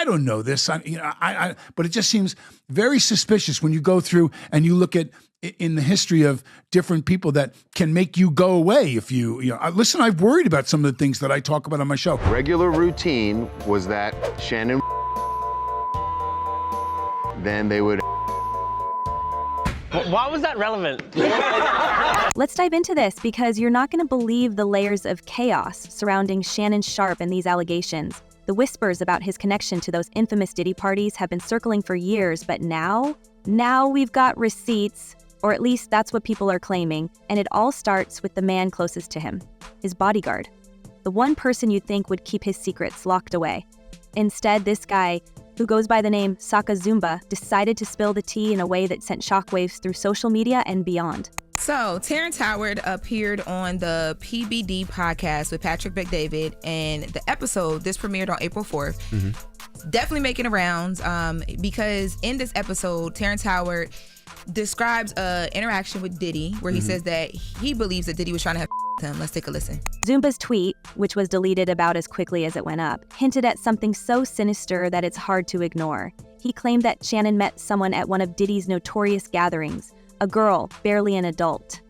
I don't know this. But it just seems very suspicious when you go through and you look at in the history of different people that can make you go away if you listen, I've worried about some of the things that I talk about on my show. Regular routine was that Shannon, then they would. Why was that relevant? Let's dive into this because you're not going to believe the layers of chaos surrounding Shannon Sharpe and these allegations. The whispers about his connection to those infamous Diddy parties have been circling for years, but now we've got receipts, or at least that's what people are claiming, and it all starts with the man closest to him, his bodyguard. The one person you'd think would keep his secrets locked away. Instead, this guy, who goes by the name Saka Zumba, decided to spill the tea in a way that sent shockwaves through social media and beyond. So, Terrence Howard appeared on the PBD podcast with Patrick Bet-David, and the episode, this premiered on April 4th, definitely making the rounds because in this episode, Terrence Howard describes an interaction with Diddy where he says that he believes that Diddy was trying to have him. Let's take a listen. Zumba's tweet, which was deleted about as quickly as it went up, hinted at something so sinister that it's hard to ignore. He claimed that Shannon met someone at one of Diddy's notorious gatherings, a girl, barely an adult.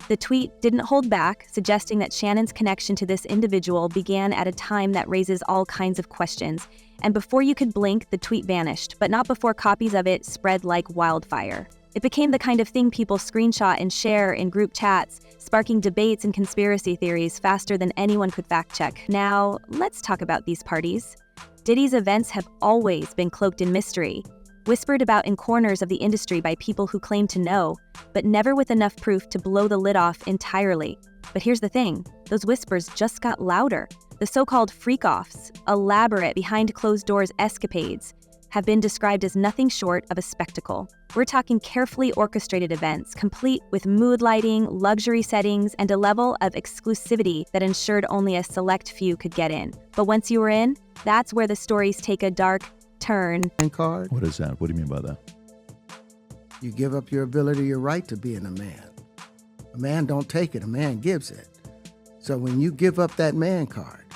The tweet didn't hold back, suggesting that Shannon's connection to this individual began at a time that raises all kinds of questions. And before you could blink, the tweet vanished, but not before copies of it spread like wildfire. It became the kind of thing people screenshot and share in group chats, sparking debates and conspiracy theories faster than anyone could fact-check. Now, let's talk about these parties. Diddy's events have always been cloaked in mystery, whispered about in corners of the industry by people who claim to know, but never with enough proof to blow the lid off entirely. But here's the thing, those whispers just got louder. The so-called freak-offs, elaborate behind-closed-doors escapades, have been described as nothing short of a spectacle. We're talking carefully orchestrated events, complete with mood lighting, luxury settings, and a level of exclusivity that ensured only a select few could get in. But once you were in, that's where the stories take a dark turn. Card. What is that? What do you mean by that? You give up your ability, your right to being a man. A man don't take it, a man gives it. So when you give up that man card,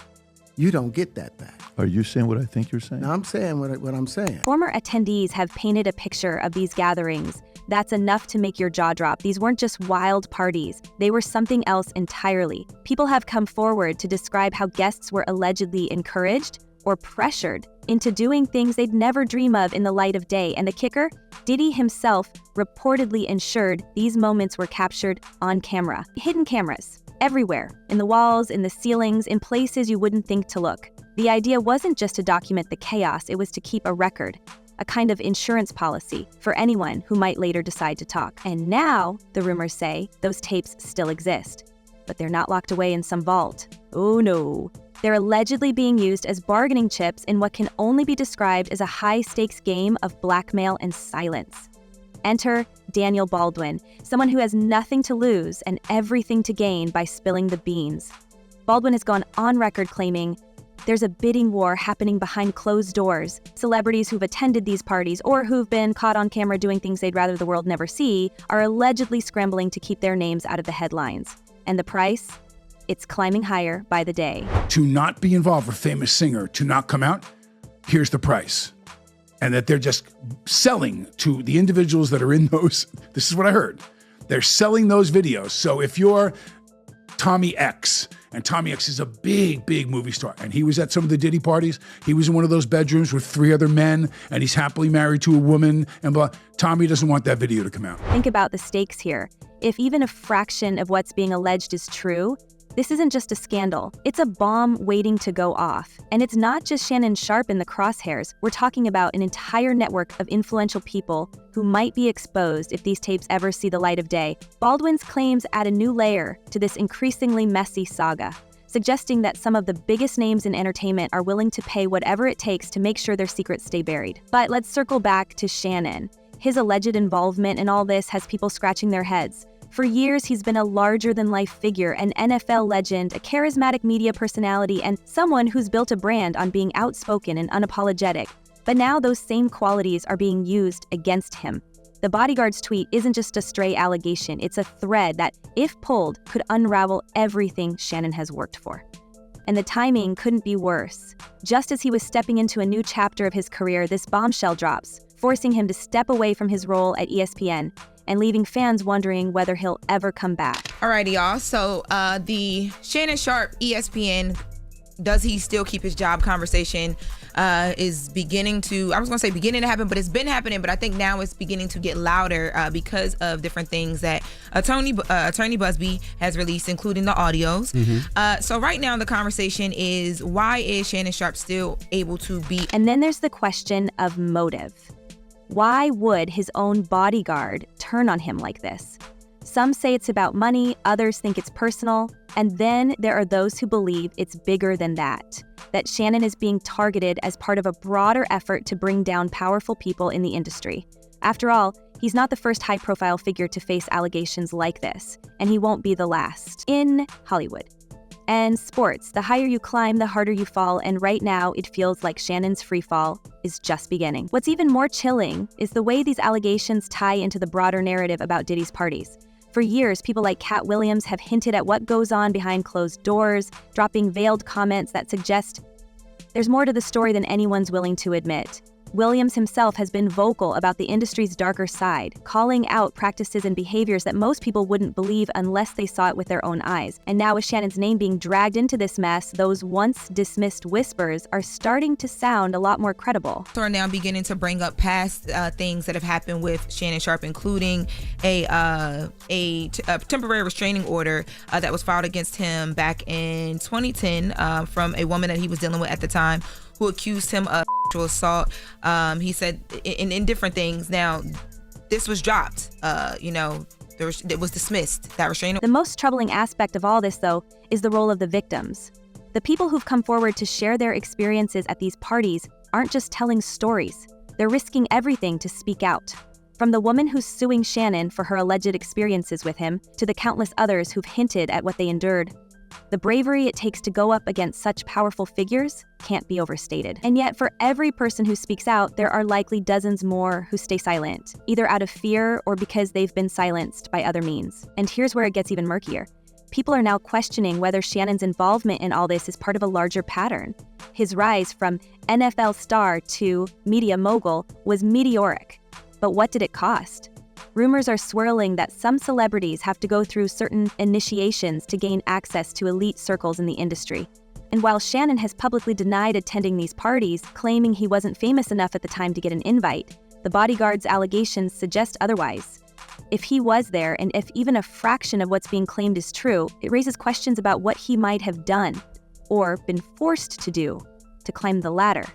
you don't get that back. Are you saying what I think you're saying? No, I'm saying what I'm saying. Former attendees have painted a picture of these gatherings. That's enough to make your jaw drop. These weren't just wild parties. They were something else entirely. People have come forward to describe how guests were allegedly encouraged or pressured into doing things they'd never dream of in the light of day. And the kicker? Diddy himself reportedly ensured these moments were captured on camera. Hidden cameras, everywhere, in the walls, in the ceilings, in places you wouldn't think to look. The idea wasn't just to document the chaos, it was to keep a record, a kind of insurance policy for anyone who might later decide to talk. And now, the rumors say, those tapes still exist, but they're not locked away in some vault. Oh no. They're allegedly being used as bargaining chips in what can only be described as a high-stakes game of blackmail and silence. Enter Daniel Baldwin, someone who has nothing to lose and everything to gain by spilling the beans. Baldwin has gone on record claiming there's a bidding war happening behind closed doors. Celebrities who've attended these parties or who've been caught on camera doing things they'd rather the world never see are allegedly scrambling to keep their names out of the headlines. And the price? It's climbing higher by the day. To not be involved with a famous singer, to not come out, here's the price. And that they're just selling to the individuals that are in those. This is what I heard. They're selling those videos. So if you're Tommy X, and Tommy X is a big, big movie star, and he was at some of the Diddy parties, he was in one of those bedrooms with 3 other men, and he's happily married to a woman, and blah. Tommy doesn't want that video to come out. Think about the stakes here. If even a fraction of what's being alleged is true, this isn't just a scandal, it's a bomb waiting to go off. And it's not just Shannon Sharpe in the crosshairs. We're talking about an entire network of influential people who might be exposed if these tapes ever see the light of day. Baldwin's claims add a new layer to this increasingly messy saga, suggesting that some of the biggest names in entertainment are willing to pay whatever it takes to make sure their secrets stay buried. But let's circle back to Shannon. His alleged involvement in all this has people scratching their heads. For years, he's been a larger-than-life figure, an NFL legend, a charismatic media personality, and someone who's built a brand on being outspoken and unapologetic. But now those same qualities are being used against him. The bodyguard's tweet isn't just a stray allegation, it's a thread that, if pulled, could unravel everything Shannon has worked for. And the timing couldn't be worse. Just as he was stepping into a new chapter of his career, this bombshell drops, forcing him to step away from his role at ESPN and leaving fans wondering whether he'll ever come back. Alrighty, y'all. So the Shannon Sharpe ESPN, does he still keep his job conversation is beginning to, I was going to say beginning to happen, but it's been happening, but I think now it's beginning to get louder because of different things that Attorney Busby has released, including the audios. So right now the conversation is, why is Shannon Sharpe still able to be? And then there's the question of motive. Why would his own bodyguard turn on him like this? Some say it's about money, others think it's personal, and then there are those who believe it's bigger than that Shannon is being targeted as part of a broader effort to bring down powerful people in the industry. After all, he's not the first high-profile figure to face allegations like this, and he won't be the last in Hollywood. And sports, the higher you climb, the harder you fall, and right now it feels like Shannon's free fall is just beginning. What's even more chilling is the way these allegations tie into the broader narrative about Diddy's parties. For years, people like Katt Williams have hinted at what goes on behind closed doors, dropping veiled comments that suggest there's more to the story than anyone's willing to admit. Williams himself has been vocal about the industry's darker side, calling out practices and behaviors that most people wouldn't believe unless they saw it with their own eyes. And now with Shannon's name being dragged into this mess, those once dismissed whispers are starting to sound a lot more credible. So are now beginning to bring up past things that have happened with Shannon Sharpe, including a temporary restraining order that was filed against him back in 2010 from a woman that he was dealing with at the time, who accused him of sexual assault. He said in different things. Now, this was dropped. It was dismissed, that restraining. The most troubling aspect of all this, though, is the role of the victims. The people who've come forward to share their experiences at these parties aren't just telling stories. They're risking everything to speak out. From the woman who's suing Shannon for her alleged experiences with him, to the countless others who've hinted at what they endured. The bravery it takes to go up against such powerful figures can't be overstated. And yet, for every person who speaks out, there are likely dozens more who stay silent, either out of fear or because they've been silenced by other means. And here's where it gets even murkier. People are now questioning whether Shannon's involvement in all this is part of a larger pattern. His rise from NFL star to media mogul was meteoric. But what did it cost? Rumors are swirling that some celebrities have to go through certain initiations to gain access to elite circles in the industry. And while Shannon has publicly denied attending these parties, claiming he wasn't famous enough at the time to get an invite, the bodyguard's allegations suggest otherwise. If he was there, and if even a fraction of what's being claimed is true, it raises questions about what he might have done, or been forced to do, to climb the ladder.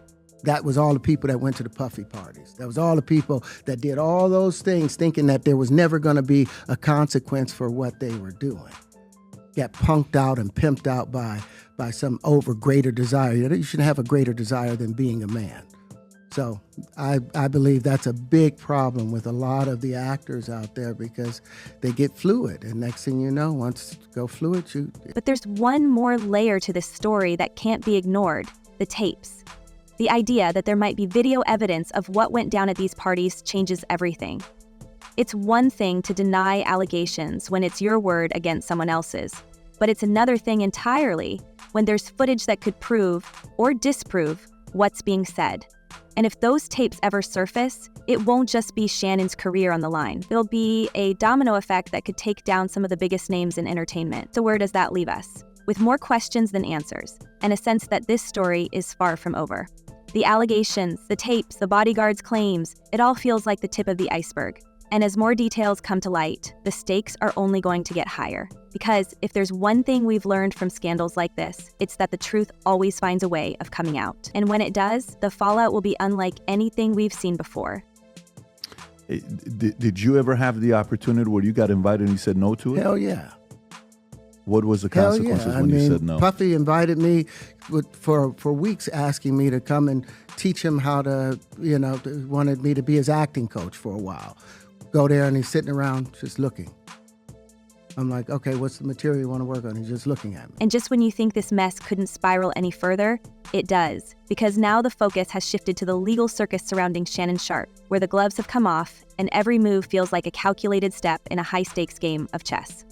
That was all the people that went to the Puffy parties. That was all the people that did all those things thinking that there was never going to be a consequence for what they were doing. Got punked out and pimped out by some greater desire. You shouldn't have a greater desire than being a man. So I believe that's a big problem with a lot of the actors out there, because they get fluid. And next thing you know, once you go fluid, But there's one more layer to this story that can't be ignored: the tapes. The idea that there might be video evidence of what went down at these parties changes everything. It's one thing to deny allegations when it's your word against someone else's, but it's another thing entirely when there's footage that could prove or disprove what's being said. And if those tapes ever surface, it won't just be Shannon's career on the line. It'll be a domino effect that could take down some of the biggest names in entertainment. So where does that leave us? With more questions than answers, and a sense that this story is far from over. The allegations, the tapes, the bodyguard's claims, it all feels like the tip of the iceberg. And as more details come to light, the stakes are only going to get higher. Because if there's one thing we've learned from scandals like this, it's that the truth always finds a way of coming out. And when it does, the fallout will be unlike anything we've seen before. Did you ever have the opportunity where you got invited and you said no to it? Hell yeah. What was the consequences when you said no? Puffy invited me for weeks, asking me to come and teach him how to, wanted me to be his acting coach for a while. Go there and he's sitting around just looking. I'm like, okay, what's the material you want to work on? He's just looking at me. And just when you think this mess couldn't spiral any further, it does. Because now the focus has shifted to the legal circus surrounding Shannon Sharpe, where the gloves have come off and every move feels like a calculated step in a high-stakes game of chess.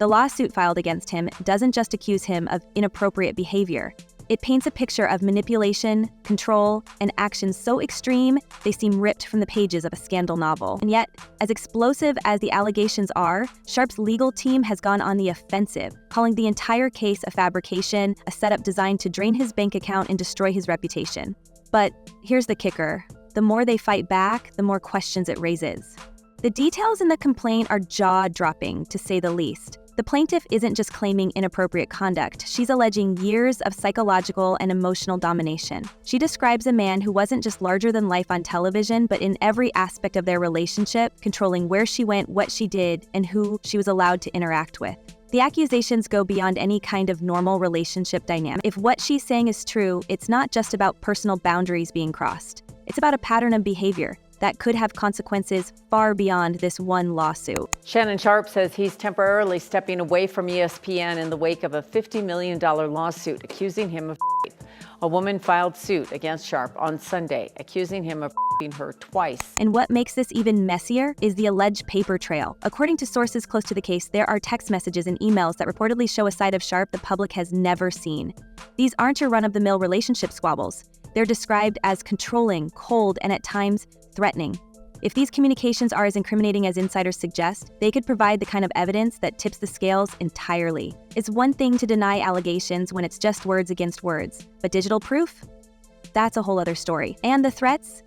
The lawsuit filed against him doesn't just accuse him of inappropriate behavior. It paints a picture of manipulation, control, and actions so extreme they seem ripped from the pages of a scandal novel. And yet, as explosive as the allegations are, Sharpe's legal team has gone on the offensive, calling the entire case a fabrication, a setup designed to drain his bank account and destroy his reputation. But here's the kicker. The more they fight back, the more questions it raises. The details in the complaint are jaw-dropping, to say the least. The plaintiff isn't just claiming inappropriate conduct, she's alleging years of psychological and emotional domination. She describes a man who wasn't just larger than life on television, but in every aspect of their relationship, controlling where she went, what she did, and who she was allowed to interact with. The accusations go beyond any kind of normal relationship dynamic. If what she's saying is true, it's not just about personal boundaries being crossed. It's about a pattern of behavior that could have consequences far beyond this one lawsuit. Shannon Sharpe says he's temporarily stepping away from ESPN in the wake of a $50 million lawsuit accusing him of rape. A woman filed suit against Sharpe on Sunday, accusing him of raping her twice. And what makes this even messier is the alleged paper trail. According to sources close to the case, there are text messages and emails that reportedly show a side of Sharpe the public has never seen. These aren't your run-of-the-mill relationship squabbles. They're described as controlling, cold, and at times threatening. If these communications are as incriminating as insiders suggest, they could provide the kind of evidence that tips the scales entirely. It's one thing to deny allegations when it's just words against words, but digital proof? That's a whole other story. And the threats?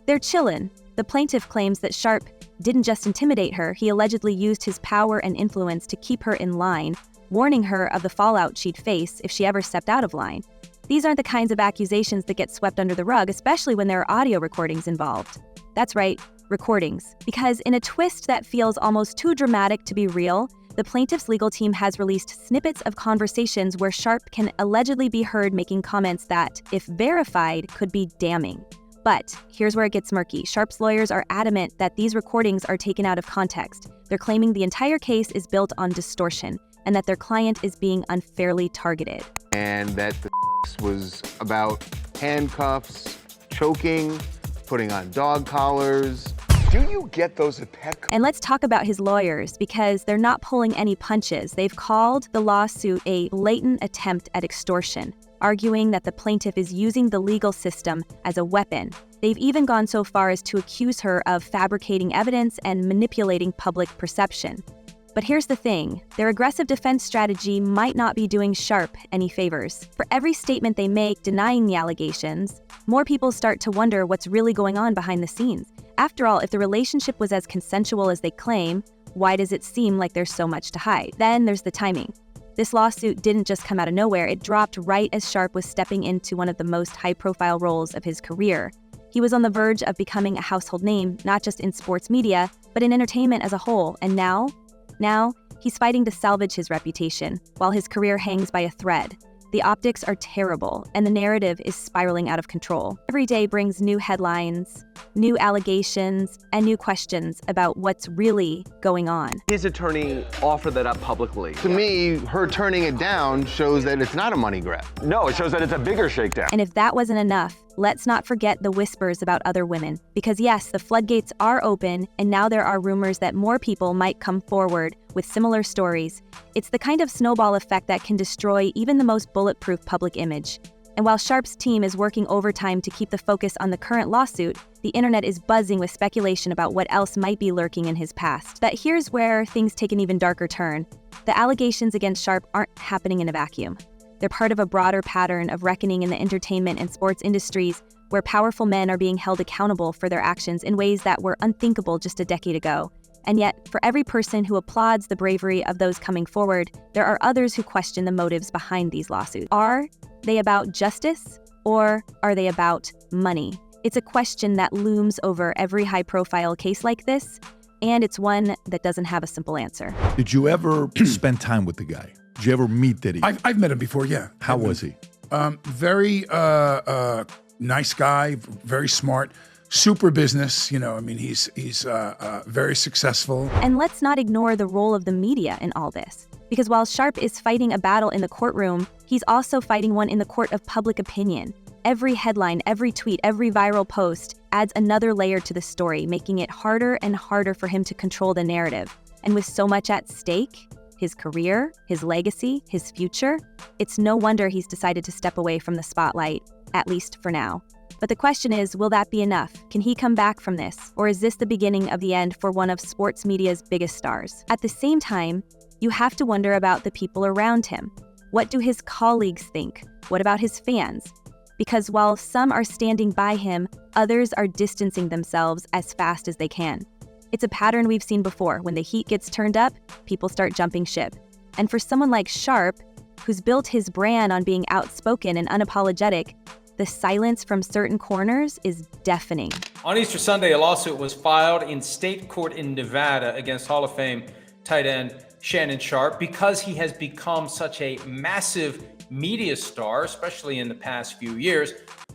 They're chillin'. The plaintiff claims that Sharpe didn't just intimidate her, he allegedly used his power and influence to keep her in line, warning her of the fallout she'd face if she ever stepped out of line. These aren't the kinds of accusations that get swept under the rug, especially when there are audio recordings involved. That's right, recordings. Because in a twist that feels almost too dramatic to be real, the plaintiff's legal team has released snippets of conversations where Sharpe can allegedly be heard making comments that, if verified, could be damning. But here's where it gets murky. Sharpe's lawyers are adamant that these recordings are taken out of context. They're claiming the entire case is built on distortion and that their client is being unfairly targeted. And that the was about handcuffs, choking, putting on dog collars. Do you get those at Petco? And let's talk about his lawyers, because they're not pulling any punches. They've called the lawsuit a blatant attempt at extortion, arguing that the plaintiff is using the legal system as a weapon. They've even gone so far as to accuse her of fabricating evidence and manipulating public perception. But here's the thing, their aggressive defense strategy might not be doing Sharpe any favors. For every statement they make denying the allegations, more people start to wonder what's really going on behind the scenes. After all, if the relationship was as consensual as they claim, why does it seem like there's so much to hide? Then there's the timing. This lawsuit didn't just come out of nowhere, it dropped right as Sharpe was stepping into one of the most high-profile roles of his career. He was on the verge of becoming a household name, not just in sports media, but in entertainment as a whole, and now, he's fighting to salvage his reputation, while his career hangs by a thread. The optics are terrible, and the narrative is spiraling out of control. Every day brings new headlines, new allegations, and new questions about what's really going on. His attorney offered that up publicly. To me, her turning it down shows that it's not a money grab. No, it shows that it's a bigger shakedown. And if that wasn't enough, let's not forget the whispers about other women. Because yes, the floodgates are open, and now there are rumors that more people might come forward with similar stories. It's the kind of snowball effect that can destroy even the most bulletproof public image. And while Sharpe's team is working overtime to keep the focus on the current lawsuit, the internet is buzzing with speculation about what else might be lurking in his past. But here's where things take an even darker turn. The allegations against Sharpe aren't happening in a vacuum. They're part of a broader pattern of reckoning in the entertainment and sports industries, where powerful men are being held accountable for their actions in ways that were unthinkable just a decade ago. And yet, for every person who applauds the bravery of those coming forward, there are others who question the motives behind these lawsuits. Are they about justice, or are they about money? It's a question that looms over every high-profile case like this, and it's one that doesn't have a simple answer. Did you ever spend time with the guy? Did you ever meet Diddy? I've met him before, yeah. How was he? Very nice guy, very smart, super business. You know, I mean, he's very successful. And let's not ignore the role of the media in all this. Because while Sharpe is fighting a battle in the courtroom, he's also fighting one in the court of public opinion. Every headline, every tweet, every viral post adds another layer to the story, making it harder and harder for him to control the narrative. And with so much at stake, his career, his legacy, his future. It's no wonder he's decided to step away from the spotlight, at least for now. But the question is, will that be enough? Can he come back from this? Or is this the beginning of the end for one of sports media's biggest stars? At the same time, you have to wonder about the people around him. What do his colleagues think? What about his fans? Because while some are standing by him, others are distancing themselves as fast as they can. It's a pattern we've seen before. When the heat gets turned up, people start jumping ship. And for someone like Sharpe, who's built his brand on being outspoken and unapologetic, the silence from certain corners is deafening. On Easter Sunday, a lawsuit was filed in state court in Nevada against Hall of Fame tight end Shannon Sharpe because he has become such a massive media star, especially in the past few years.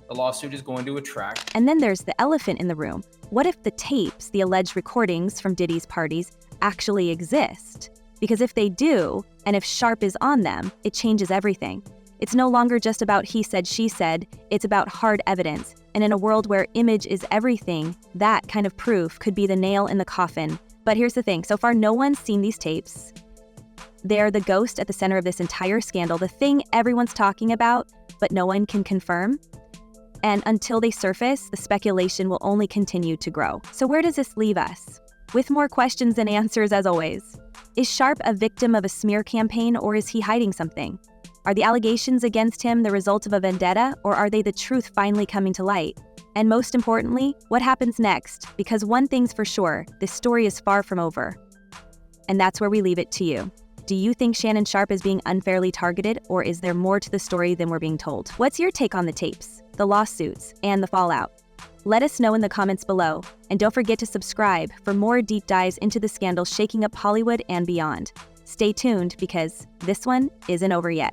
The lawsuit is going to attract. And then there's the elephant in the room. What if the tapes, the alleged recordings from Diddy's parties, actually exist? Because if they do, and if Sharpe is on them, it changes everything. It's no longer just about he said, she said, it's about hard evidence. And in a world where image is everything, that kind of proof could be the nail in the coffin. But here's the thing, so far no one's seen these tapes. They're the ghost at the center of this entire scandal, the thing everyone's talking about, but no one can confirm. And until they surface, the speculation will only continue to grow. So where does this leave us? With more questions than answers as always. Is Sharpe a victim of a smear campaign, or is he hiding something? Are the allegations against him the result of a vendetta, or are they the truth finally coming to light? And most importantly, what happens next? Because one thing's for sure, this story is far from over. And that's where we leave it to you. Do you think Shannon Sharpe is being unfairly targeted, or is there more to the story than we're being told? What's your take on the tapes, the lawsuits, and the fallout? Let us know in the comments below, and don't forget to subscribe for more deep dives into the scandal shaking up Hollywood and beyond. Stay tuned because this one isn't over yet.